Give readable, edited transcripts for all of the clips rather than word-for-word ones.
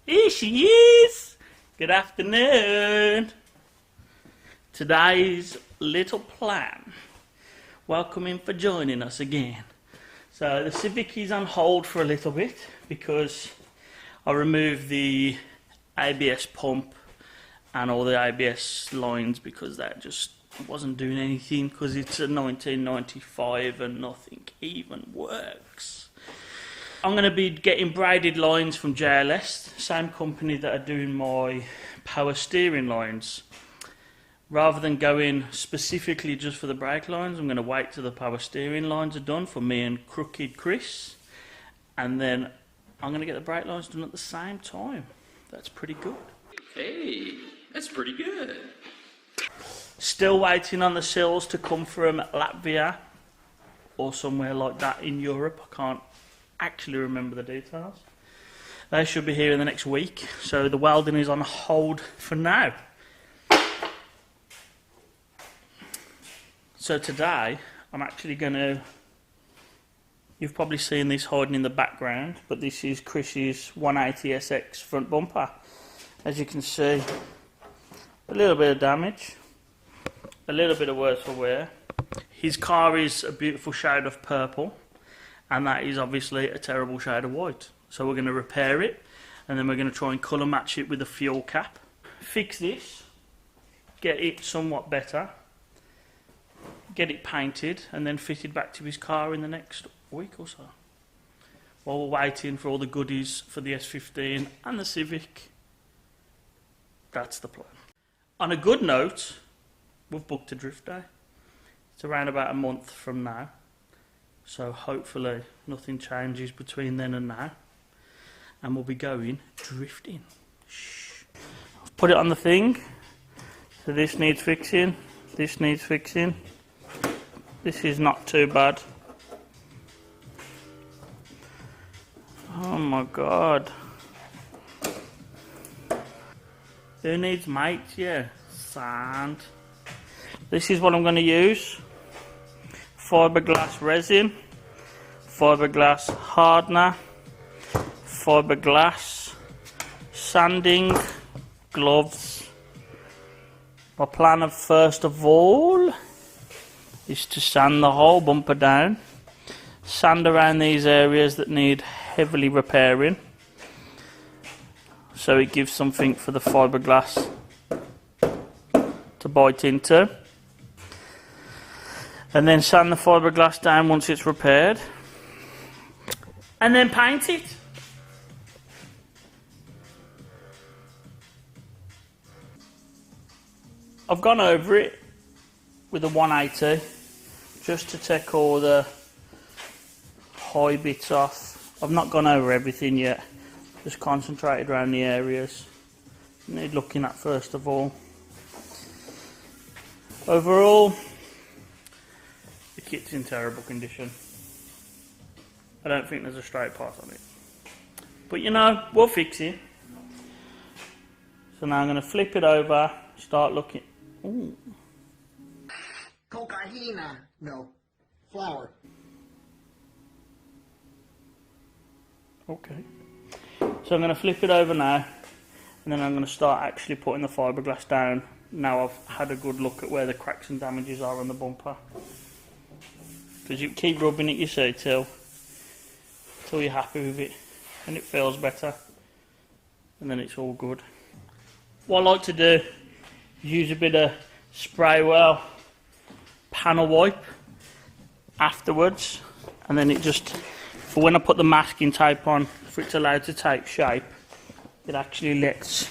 Here she is! Good afternoon! Today's little plan. Welcome in for joining us again. So the Civic is on hold for a little bit because I removed the ABS pump and all the ABS lines because that just wasn't doing anything because it's a 1995 and nothing even works. I'm going to be getting braided lines from JLS, same company that are doing my power steering lines. Rather than going specifically just for the brake lines, I'm going to wait till the power steering lines are done for me and Crooked Chris. And then I'm going to get the brake lines done at the same time. That's pretty good. Hey, that's pretty good. Still waiting on the sills to come from Latvia or somewhere like that in Europe. I can't actually remember the details. They should be here in the next week, so the welding is on hold for now. So today I'm actually going to, you've probably seen this hiding in the background, but this is Chris's 180SX front bumper. As you can see, a little bit of damage, a little bit of worse for wear. His car is a beautiful shade of purple, and that is obviously a terrible shade of white. So we're going to repair it, and then we're going to try and colour match it with a fuel cap. Fix this, get it somewhat better, get it painted, and then fitted back to his car in the next week or so. While we're waiting for all the goodies for the S15 and the Civic. That's the plan. On a good note, we've booked a drift day. It's around about a month from now. So hopefully nothing changes between then and now. And we'll be going drifting. Shh. I've put it on the thing. So this needs fixing. This needs fixing. This is not too bad. Oh my god. Who needs mates? Yeah. Sand. This is what I'm going to use. Fiberglass resin, fiberglass hardener, fiberglass sanding gloves. My plan of first of all is to sand the whole bumper down, sand around these areas that need heavily repairing, so it gives something for the fiberglass to bite into. And then sand the fiberglass down once it's repaired. And then paint it. I've gone over it with a 180 just to take all the high bits off. I've not gone over everything yet. Just concentrated around the areas need looking at first of all. Overall, the kit's in terrible condition. I don't think there's a straight part on it. But you know, we'll fix it. So now I'm going to flip it over, start looking. Ooh. Cocaina. No. Flour. Okay. So I'm going to flip it over now, and then I'm going to start actually putting the fiberglass down now I've had a good look at where the cracks and damages are on the bumper. Because you keep rubbing it, you see, till you're happy with it and it feels better, and then it's all good. What I like to do is use a bit of spray well panel wipe afterwards, and then it just, for when I put the masking tape on, for it's allowed to take shape, it actually lets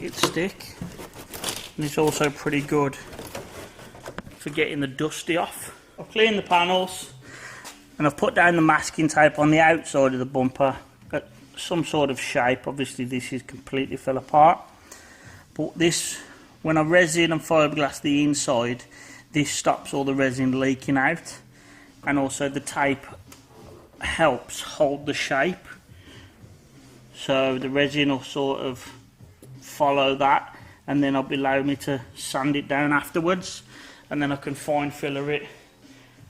it stick. And it's also pretty good for getting the dusty off. I've cleaned the panels and I've put down the masking tape on the outside of the bumper, got some sort of shape. Obviously this is completely fell apart, but this, when I resin and fiberglass the inside, this stops all the resin leaking out, and also the tape helps hold the shape, so the resin will sort of follow that, and then it'll allow me to sand it down afterwards, and then I can fine filler it,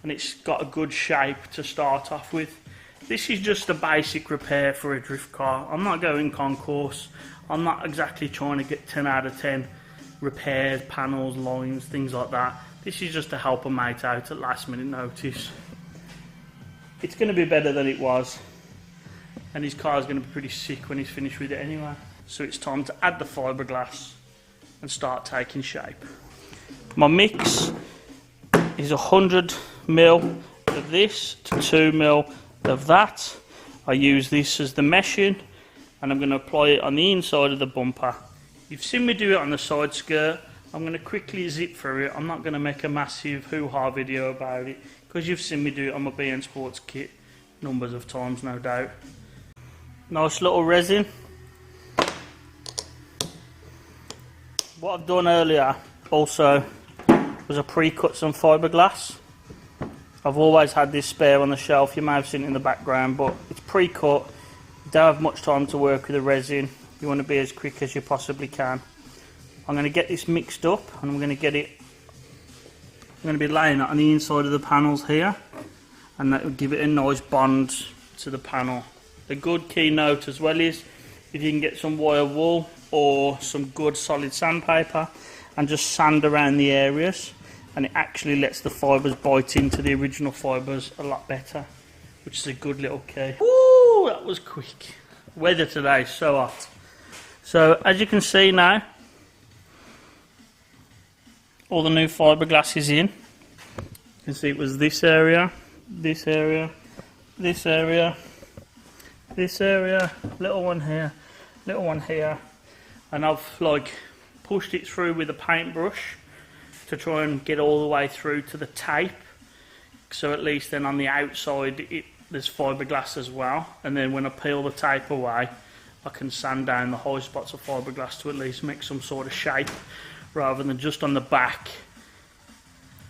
and it's got a good shape to start off with. This is just a basic repair for a drift car. I'm not going concourse. I'm not exactly trying to get 10 out of 10 repairs, panels, lines, things like that. This is just to help a mate out at last minute notice. It's going to be better than it was, and his car is going to be pretty sick when he's finished with it anyway. So it's time to add the fiberglass and start taking shape. My mix is 100ml of this to 2ml of that. I use this as the meshing, and I'm going to apply it on the inside of the bumper. You've seen me do it on the side skirt. I'm going to quickly zip through it. I'm not going to make a massive hoo-ha video about it, because you've seen me do it on my BN Sports kit numbers of times, no doubt. Nice little resin. What I've done earlier also was I pre-cut some fiberglass. I've always had this spare on the shelf. You may have seen it in the background, but it's pre-cut. You don't have much time to work with the resin. You want to be as quick as you possibly can. I'm going to get this mixed up, and I'm going to be laying it on the inside of the panels here, and that will give it a nice bond to the panel. The good key note as well is if you can get some wire wool or some good solid sandpaper and just sand around the areas, and it actually lets the fibres bite into the original fibres a lot better, which is a good little key. Woo, that was quick. Weather today is so hot. So as you can see now, all the new fiberglass is in. You can see it was this area, this area, this area, this area, little one here, little one here, and I've like pushed it through with a paintbrush to try and get all the way through to the tape, so at least then on the outside there's fiberglass as well, and then when I peel the tape away I can sand down the high spots of fiberglass to at least make some sort of shape, rather than just on the back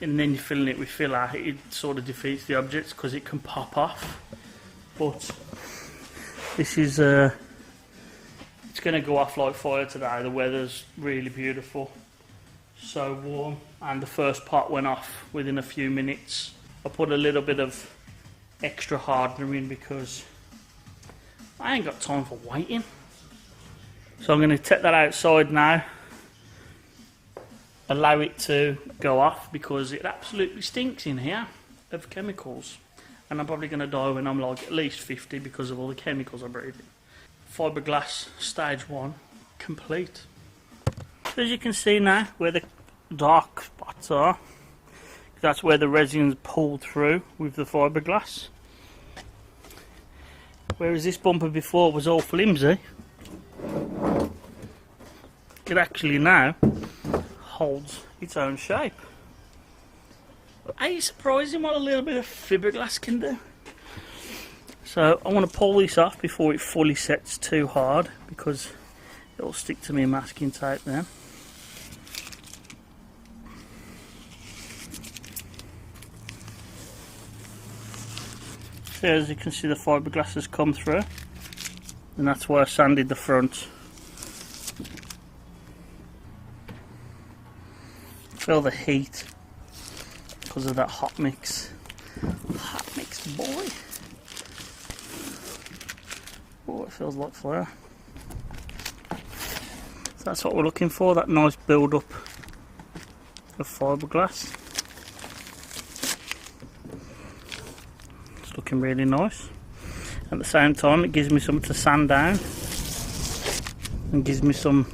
and then you're filling it with filler. It sort of defeats the object because it can pop off. But this is it's going to go off like fire today. The weather's really beautiful, so warm, and the first pot went off within a few minutes. I put a little bit of extra hardener in because I ain't got time for waiting. So I'm going to take that outside now, allow it to go off, because it absolutely stinks in here of chemicals, and I'm probably going to die when I'm like at least 50 because of all the chemicals I breathe in. Fiberglass stage 1 complete. So as you can see now where the dark spots are, that's where the resin's pulled through with the fiberglass. Whereas this bumper before was all flimsy, it actually now holds its own shape. Ain't it surprising what a little bit of fiberglass can do? So I want to pull this off before it fully sets too hard, because it'll stick to my masking tape then. So as you can see, the fiberglass has come through, and that's why I sanded the front. Feel the heat because of that hot mix. Hot mix, boy. Oh, it feels like fire. So that's what we're looking for, that nice build up of fiberglass. It's looking really nice. At the same time, it gives me something to sand down and gives me some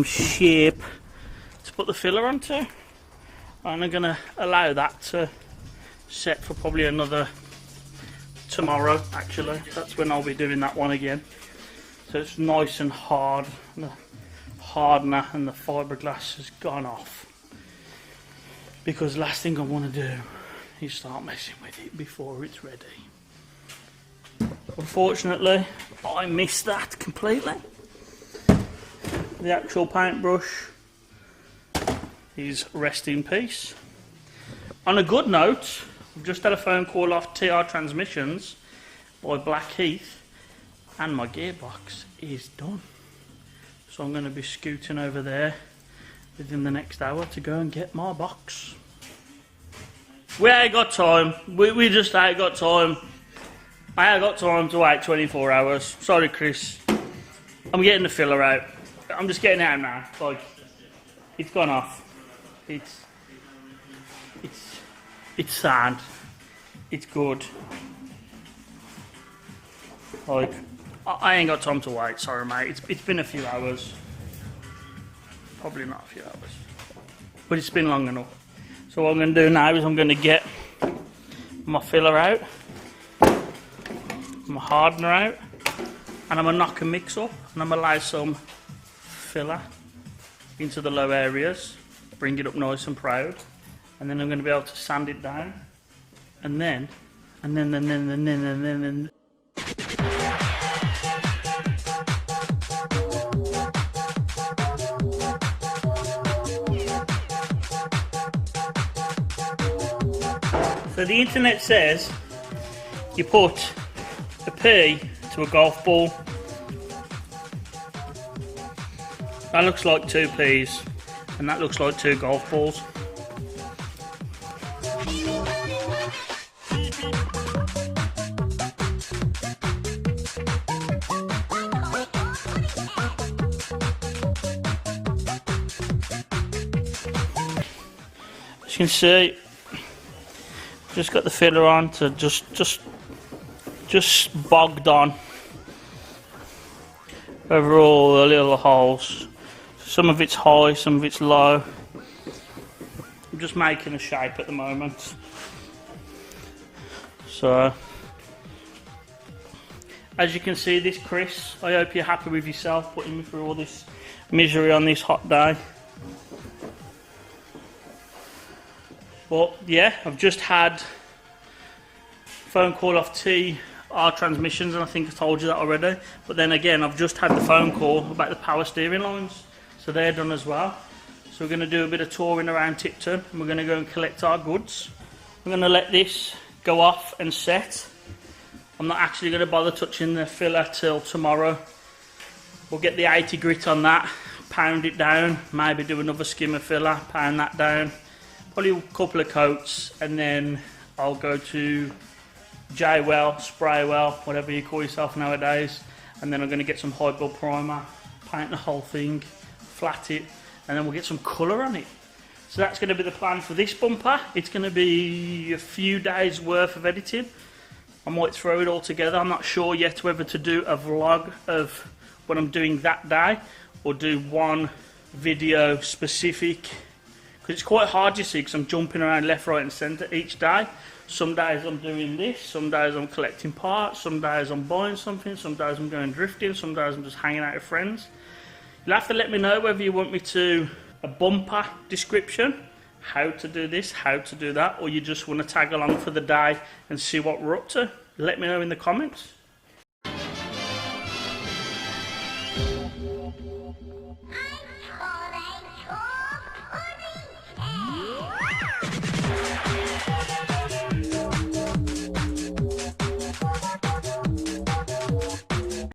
shape to put the filler onto, and I'm going to allow that to set for probably another tomorrow. Actually, that's when I'll be doing that one again, so it's nice and hard, and the hardener and the fiberglass has gone off, because last thing I want to do is start messing with it before it's ready. Unfortunately, I missed that completely. The actual paintbrush is rest in peace. On a good note, I've just had a phone call off TR Transmissions by BagHead, and my gearbox is done. So I'm going to be scooting over there within the next hour to go and get my box. We ain't got time. We just ain't got time. I ain't got time to wait 24 hours. Sorry, Chris. I'm getting the filler out. I'm just getting it out now. Like, it's gone off. It's sand. It's good. Like, I ain't got time to wait. Sorry, mate. It's been a few hours. Probably not a few hours, but it's been long enough. So what I'm going to do now is I'm going to get my filler out, my hardener out, and I'm going to knock a mix up, and I'm going to lay some filler into the low areas, bring it up nice and proud, and then I'm going to be able to sand it down, and then. So the internet says you put a pea to a golf ball. That looks like 2 peas, and that looks like 2 golf balls. As you can see, just got the filler on to just bogged on over all the little holes. Some of it's high, some of it's low. I'm just making a shape at the moment. So, as you can see, this Chris, I hope you're happy with yourself putting me through all this misery on this hot day. But yeah, I've just had a phone call off TR Transmissions, and I think I told you that already. But then again, I've just had the phone call about the power steering lines, so they're done as well. So we're going to do a bit of touring around Tipton, and we're going to go and collect our goods. I'm going to let this go off and set. I'm not actually going to bother touching the filler till tomorrow. We'll get the 80 grit on that, pound it down, maybe do another skim of filler, pound that down. Probably a couple of coats, and then I'll go to J-Well, Spray-Well, whatever you call yourself nowadays, and then I'm going to get some high build primer, paint the whole thing, flat it, and then we'll get some colour on it. So that's going to be the plan for this bumper. It's going to be a few days worth of editing. I might throw it all together. I'm not sure yet whether to do a vlog of what I'm doing that day, or do one video specific. It's quite hard, you see, because I'm jumping around left, right and centre each day. Some days I'm doing this, some days I'm collecting parts, some days I'm buying something, some days I'm going drifting, some days I'm just hanging out with friends. You'll have to let me know whether you want me to a bumper description, how to do this, how to do that, or you just want to tag along for the day and see what we're up to. Let me know in the comments. I'm calling